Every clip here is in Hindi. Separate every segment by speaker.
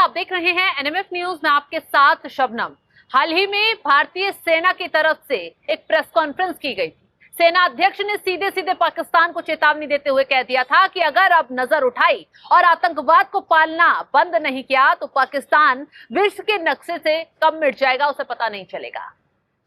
Speaker 1: आप देख रहे हैं एनएमएफ न्यूज में आपके साथ शबनम। हाल ही में भारतीय सेना की तरफ से एक प्रेस कॉन्फ्रेंस की गई थी। सेना अध्यक्ष ने सीधे सीधे पाकिस्तान को चेतावनी देते हुए कह दिया था कि अगर अब नजर उठाई और आतंकवाद को पालना बंद नहीं किया तो पाकिस्तान विश्व के नक्शे से कब मिट जाएगा उसे पता नहीं चलेगा।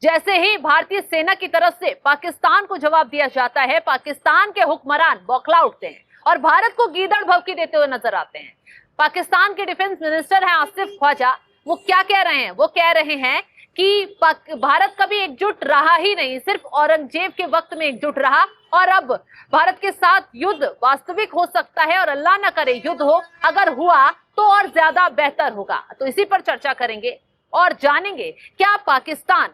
Speaker 1: जैसे ही भारतीय सेना की तरफ से पाकिस्तान को जवाब दिया जाता है, पाकिस्तान के हुक्मरान बौखला उठते हैं और भारत को गीदड़ भभकी देते हुए नजर आते हैं। पाकिस्तान के डिफेंस मिनिस्टर हैं आसिफ ख्वाजा, वो क्या कह रहे हैं? वो कह रहे हैं कि भारत कभी एकजुट रहा ही नहीं, सिर्फ औरंगजेब के वक्त में एकजुट रहा और अब भारत के साथ युद्ध वास्तविक हो सकता है और अल्लाह ना करे युद्ध हो, अगर हुआ तो और ज्यादा बेहतर होगा। तो इसी पर चर्चा करेंगे और जानेंगे क्या पाकिस्तान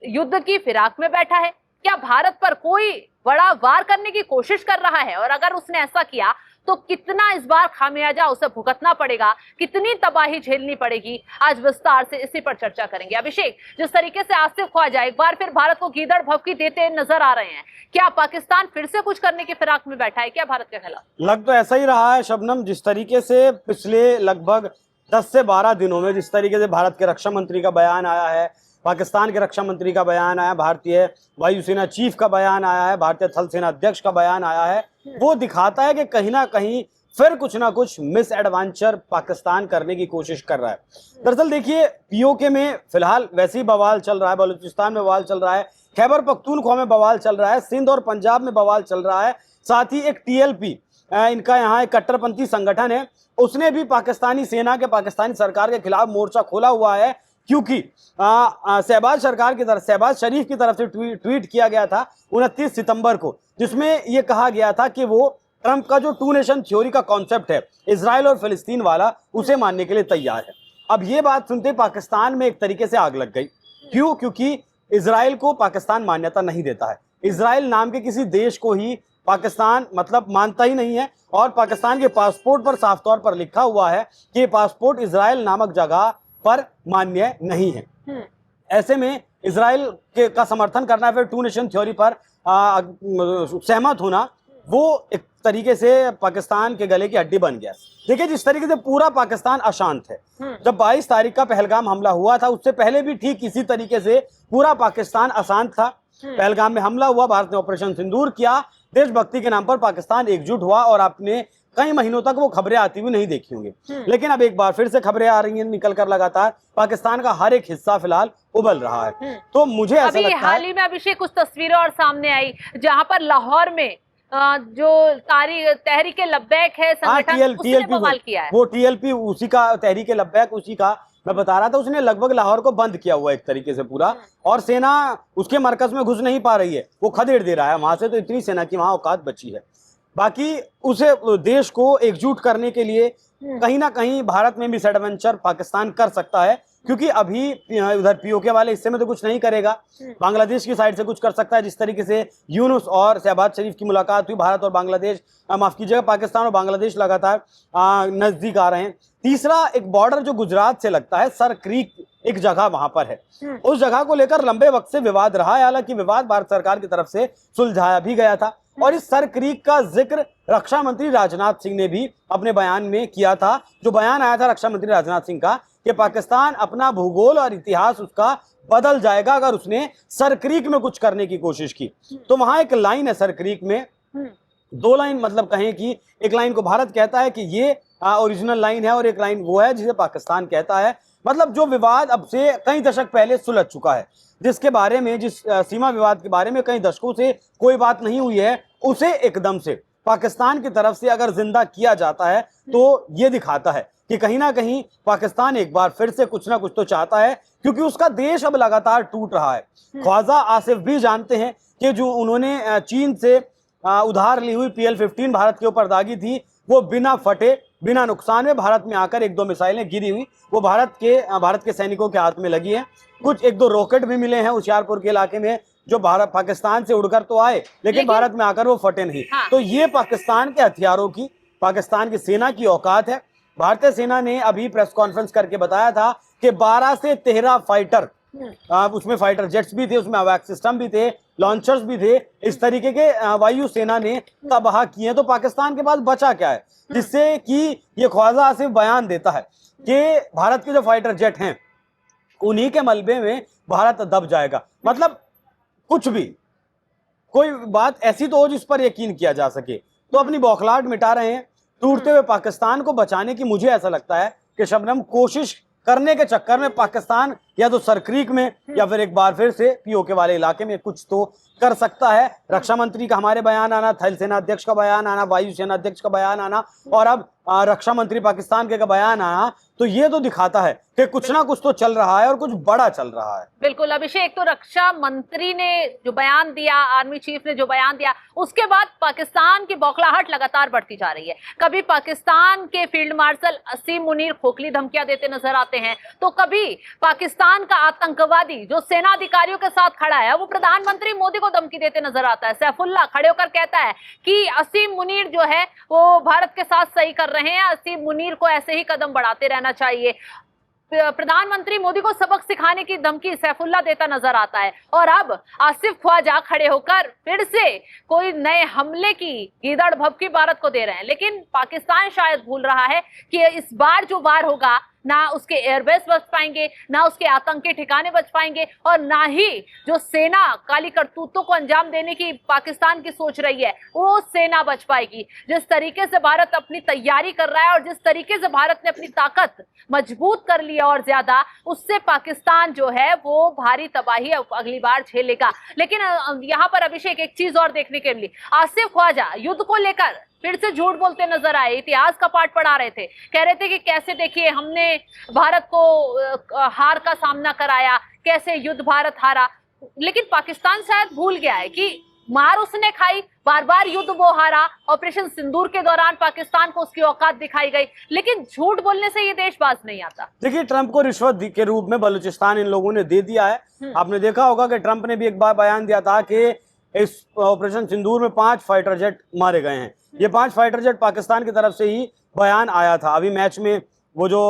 Speaker 1: युद्ध की फिराक में बैठा है, क्या भारत पर कोई बड़ा वार करने की कोशिश कर रहा है और अगर उसने ऐसा किया तो कितना इस बार खामियाजा उसे भुगतना पड़ेगा, कितनी तबाही झेलनी पड़ेगी। आज विस्तार से इसी पर चर्चा करेंगे। अभिषेक, जिस तरीके से आसिफ ख्वाजा एक बार फिर भारत को गीदड़ भभकी देते नजर आ रहे हैं, क्या पाकिस्तान फिर से कुछ करने की फिराक में बैठा है क्या भारत के खिलाफ?
Speaker 2: लग तो ऐसा ही रहा है शबनम। जिस तरीके से पिछले लगभग 10 से 12 दिनों में जिस तरीके से भारत के रक्षा मंत्री का बयान आया है, पाकिस्तान के रक्षा मंत्री का बयान आया, भारतीय वायुसेना चीफ का बयान आया है, भारतीय थल सेना अध्यक्ष का बयान आया है, वो दिखाता है कि कहीं ना कहीं फिर कुछ ना कुछ मिस एडवेंचर पाकिस्तान करने की कोशिश कर रहा है। दरअसल देखिए, पीओके में फिलहाल वैसे ही बवाल चल रहा है, बलूचिस्तान में बवाल चल रहा है, खैबर पख्तूनख्वा में बवाल चल रहा है, सिंध और पंजाब में बवाल चल रहा है। साथ ही एक टीएलपी, इनका यहाँ एक कट्टरपंथी संगठन है, उसने भी पाकिस्तानी सेना के, पाकिस्तानी सरकार के खिलाफ मोर्चा खोला हुआ है, क्योंकि शहबाज शरीफ की तरफ से ट्वीट किया गया था 29 सितंबर को, जिसमें यह कहा गया था कि वो ट्रंप का जो 2 नेशन थ्योरी का कॉन्सेप्ट है, इजराइल और फिलिस्तीन वाला, उसे मानने के लिए तैयार है। अब ये बात सुनते पाकिस्तान में एक तरीके से आग लग गई। क्यों? क्योंकि इजराइल को पाकिस्तान मान्यता नहीं देता है। इजराइल नाम के किसी देश को ही पाकिस्तान मतलब मानता ही नहीं है और पाकिस्तान के पासपोर्ट पर साफ तौर पर लिखा हुआ है कि पासपोर्ट इजराइल नामक जगह पर मान्य नहीं है। ऐसे में इजराइल का समर्थन करना, फिर 2 नेशन थ्योरी पर सहमत होना, वो एक तरीके से पाकिस्तान के गले की हड्डी बन गया। देखिए, जिस तरीके से पूरा पाकिस्तान अशांत है, जब 22 तारीख का पहलगाम हमला हुआ था, उससे पहले भी ठीक इसी तरीके से पूरा पाकिस्तान अशांत था। पहलगाम में हमला हुआ, भारत ने ऑपरेशन सिंदूर किया, देशभक्ति के नाम पर पाकिस्तान एकजुट हुआ और आपने कई महीनों तक वो खबरें आती हुई नहीं देखी होंगी। लेकिन अब एक बार फिर से खबरें आ रही हैं निकलकर लगातार। पाकिस्तान का हर एक हिस्सा फिलहाल उबल रहा है। तो मुझे ऐसा लगता है,
Speaker 1: हाल ही में अभिषेक कुछ तस्वीरें और सामने आई जहां पर लाहौर में जो तहरीक लब्बैक है संगठन, उसने बवाल किया है।
Speaker 2: वो टीएलपी उसी का, तहरीक लब्बैक उसी का मैं बता रहा था, उसने लगभग लाहौर को बंद किया हुआ एक तरीके से पूरा, और सेना उसके मरकज में घुस नहीं पा रही है, वो खदेड़ दे रहा है वहां से। तो इतनी सेना की वहां औकात बची है। बाकी उसे देश को एकजुट करने के लिए कहीं ना कहीं भारत में मिस एडवेंचर पाकिस्तान कर सकता है, क्योंकि अभी उधर पीओके वाले हिस्से में तो कुछ नहीं करेगा, बांग्लादेश की साइड से कुछ कर सकता है। जिस तरीके से यूनुस और शहबाज शरीफ की मुलाकात हुई, भारत और बांग्लादेश, माफ कीजिएगा, पाकिस्तान और बांग्लादेश लगातार नजदीक आ रहे हैं। तीसरा एक बॉर्डर जो गुजरात से लगता है, सर क्रीक एक जगह वहां पर है, उस जगह को लेकर लंबे वक्त से विवाद रहा है। हालांकि विवाद भारत सरकार की तरफ से सुलझाया भी गया था और इस सर क्रीक का जिक्र रक्षा मंत्री राजनाथ सिंह ने भी अपने बयान में किया था। जो बयान आया था रक्षा मंत्री राजनाथ सिंह का कि पाकिस्तान अपना भूगोल और इतिहास उसका बदल जाएगा अगर उसने सर क्रीक में कुछ करने की कोशिश की। तो वहां एक लाइन है सर क्रीक में, 2 लाइन, मतलब कहें कि एक लाइन को भारत कहता है कि ये ओरिजिनल लाइन है और एक लाइन वो है जिसे पाकिस्तान कहता है। मतलब जो विवाद अब से कई दशक पहले सुलझ चुका है, जिसके बारे में, जिस सीमा विवाद के बारे में कई दशकों से कोई बात नहीं हुई है, उसे एकदम से पाकिस्तान की तरफ से अगर जिंदा किया जाता है तो ये दिखाता है कि कहीं ना कहीं पाकिस्तान एक बार फिर से कुछ ना कुछ तो चाहता है, क्योंकि उसका देश अब लगातार टूट रहा है। ख्वाजा आसिफ भी जानते हैं कि जो उन्होंने चीन से उधार ली हुई PL-15 भारत के ऊपर दागी थी, वो बिना फटे, बिना नुकसान में भारत में आकर 1-2 मिसाइलें गिरी हुई, वो भारत के सैनिकों के हाथ में लगी हैं। कुछ 1-2 रॉकेट भी मिले हैं होशियारपुर के इलाके में, जो भारत पाकिस्तान से उड़कर तो आए लेकिन भारत में आकर वो फटे नहीं। तो ये पाकिस्तान के हथियारों की, पाकिस्तान की सेना की औकात है। भारतीय सेना ने अभी प्रेस कॉन्फ्रेंस करके बताया था कि 12 से 13 फाइटर, उसमें फाइटर जेट्स भी थे, उसमें अवैक सिस्टम भी थे, लॉन्चर्स भी थे, इस तरीके के वायु सेना ने तबाह किए। तो पाकिस्तान के पास बचा क्या है जिससे कि ये ख्वाजा आसिफ बयान देता है? कि भारत के जो फाइटर जेट हैं उन्हीं के मलबे में भारत दब जाएगा। मतलब कुछ भी, कोई बात ऐसी तो हो जिस पर यकीन किया जा सके, तो अपनी बौखलाहट मिटा रहे हैं। टूटते हुए पाकिस्तान को बचाने की मुझे ऐसा लगता है कि शबनम कोशिश करने के चक्कर में पाकिस्तान या तो सरक्रीक में या फिर एक बार फिर से पीओके वाले इलाके में कुछ तो कर सकता है। रक्षा मंत्री का हमारे बयान आना, थल सेना अध्यक्ष का बयान आना, वायु सेना अध्यक्ष का बयान आना और अब रक्षा मंत्री पाकिस्तान के का बयान आना, तो ये तो दिखाता है कि कुछ ना कुछ तो चल रहा है और कुछ बड़ा चल रहा है।
Speaker 1: बिल्कुल अभिषेक, तो रक्षा मंत्री ने जो बयान दिया, आर्मी चीफ ने जो बयान दिया, उसके बाद पाकिस्तान की बौखलाहट लगातार बढ़ती जा रही है। कभी पाकिस्तान के फील्ड मार्शल असीम मुनीर खोखली धमकियां देते नजर आते हैं, तो कभी पाकिस्तान का आतंकवादी जो सेना अधिकारियों के साथ खड़ा है वो प्रधानमंत्री मोदी को धमकी देते नजर आता है। सैफुल्ला खड़े होकर कहता है कि असीम मुनीर जो है वो भारत के साथ सही कर रहे हैं, असीम मुनीर को ऐसे ही कदम बढ़ाते रहना चाहिए। प्रधानमंत्री मोदी को सबक सिखाने की धमकी सैफुल्ला देता नजर आता है। और अब आसिफ ख्वाजा खड़े होकर फिर से कोई नए हमले की गीदड़ भभकी भारत को दे रहे हैं। लेकिन पाकिस्तान शायद भूल रहा है कि इस बार जो वार होगा, ना उसके एयरबेस बच पाएंगे, ना उसके आतंकी ठिकाने बच पाएंगे और ना ही जो सेना काली करतूतों को अंजाम देने की पाकिस्तान की सोच रही है वो सेना बच पाएगी। जिस तरीके से भारत अपनी तैयारी कर रहा है और जिस तरीके से भारत ने अपनी ताकत मजबूत कर ली है और ज्यादा, उससे पाकिस्तान जो है वो भारी तबाही अगली बार झेलेगा। लेकिन यहाँ पर अभिषेक एक चीज और देखने के लिए, आसिफ ख्वाजा युद्ध को लेकर फिर से झूठ बोलते नजर आए। इतिहास का पाठ पढ़ा रहे थे, कह रहे थे कि कैसे देखिए हमने भारत को हार का सामना कराया, कैसे युद्ध भारत हारा। लेकिन पाकिस्तान शायद भूल गया है कि मार उसने खाई, बार बार युद्ध वो हारा। ऑपरेशन सिंदूर के दौरान पाकिस्तान को उसकी औकात दिखाई गई, लेकिन झूठ बोलने से ये देश बाज नहीं आता।
Speaker 2: देखिए, ट्रंप को रिश्वत के रूप में बलूचिस्तान इन लोगों ने दे दिया है। आपने देखा होगा कि ट्रंप ने भी एक बार बयान दिया था कि इस ऑपरेशन सिंदूर में 5 फाइटर जेट मारे गए हैं। ये 5 फाइटर जेट पाकिस्तान की तरफ से ही बयान आया था। अभी मैच में वो जो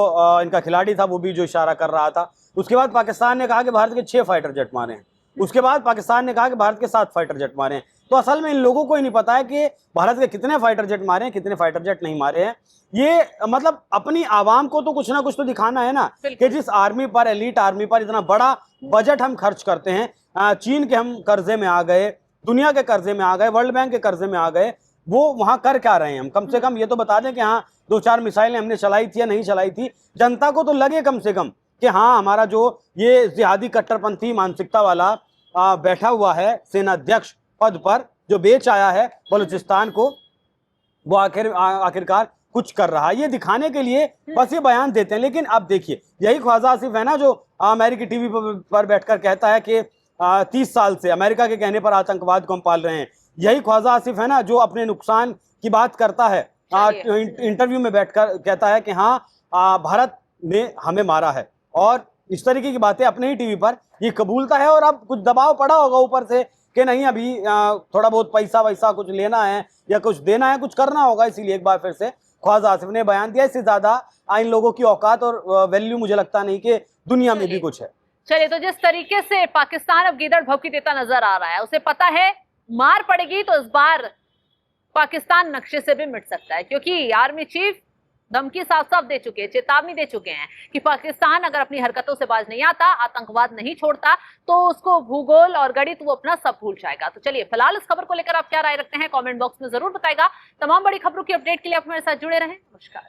Speaker 2: इनका खिलाड़ी था वो भी जो इशारा कर रहा था। उसके बाद पाकिस्तान ने कहा कि भारत के 6 फाइटर जेट मारे हैं। उसके बाद पाकिस्तान ने कहा कि भारत के 7 फाइटर जेट मारे हैं। तो असल में इन लोगों को ही नहीं पता है कि भारत के कितने फाइटर जेट मारे हैं, कितने फाइटर जेट नहीं मारे हैं। ये मतलब अपनी आवाम को तो कुछ ना कुछ तो दिखाना है ना कि जिस आर्मी पर, एलीट आर्मी पर इतना बड़ा बजट हम खर्च करते हैं, चीन के हम कर्जे में आ गए, दुनिया के कर्जे में आ गए, वर्ल्ड बैंक के कर्जे में आ गए, वो वहां कर क्या रहे हैं। हम कम से कम ये तो बता दें कि हाँ 2-4 मिसाइलें हमने चलाई थी या नहीं चलाई थी। जनता को तो लगे कम से कम कि हाँ हमारा जो ये जिहादी कट्टरपंथी मानसिकता वाला बैठा हुआ है सेनाध्यक्ष पद पर, जो बेच आया है बलूचिस्तान को, वो आखिरकार कुछ कर रहा है। ये दिखाने के लिए बस ये बयान देते हैं। लेकिन अब देखिए, यही ख्वाजा आसिफ है ना जो अमेरिकी टीवी पर बैठकर कहता है कि 30 साल से अमेरिका के कहने पर आतंकवाद को हम पाल रहे हैं। यही ख्वाजा आसिफ है ना जो अपने नुकसान की बात करता है, इंटरव्यू में बैठकर कहता है कि हाँ भारत ने हमें मारा है, और इस तरीके की बातें अपने ही टीवी पर ये कबूलता है। और अब कुछ दबाव पड़ा होगा ऊपर से कि नहीं अभी थोड़ा बहुत पैसा वैसा कुछ लेना है या कुछ देना है, कुछ करना होगा, इसीलिए एक बार फिर से ख्वाजा आसिफ ने बयान दिया। इससे ज्यादा इन लोगों की औकात और वैल्यू मुझे लगता नहीं कि दुनिया में भी कुछ है।
Speaker 1: चलिए, तो जिस तरीके से पाकिस्तान अब गीदड़ भभकी देता नजर आ रहा है, उसे पता है मार पड़ेगी तो इस बार पाकिस्तान नक्शे से भी मिट सकता है, क्योंकि आर्मी चीफ धमकी साफ साफ दे चुके हैं, चेतावनी दे चुके हैं कि पाकिस्तान अगर अपनी हरकतों से बाज नहीं आता, आतंकवाद नहीं छोड़ता, तो उसको भूगोल और गणित वो अपना सब भूल जाएगा। तो चलिए, फिलहाल इस खबर को लेकर आप क्या राय रखते हैं कमेंट बॉक्स में जरूर बताएगा। तमाम बड़ी खबरों की अपडेट के लिए आप हमारे साथ जुड़े रहें। नमस्कार।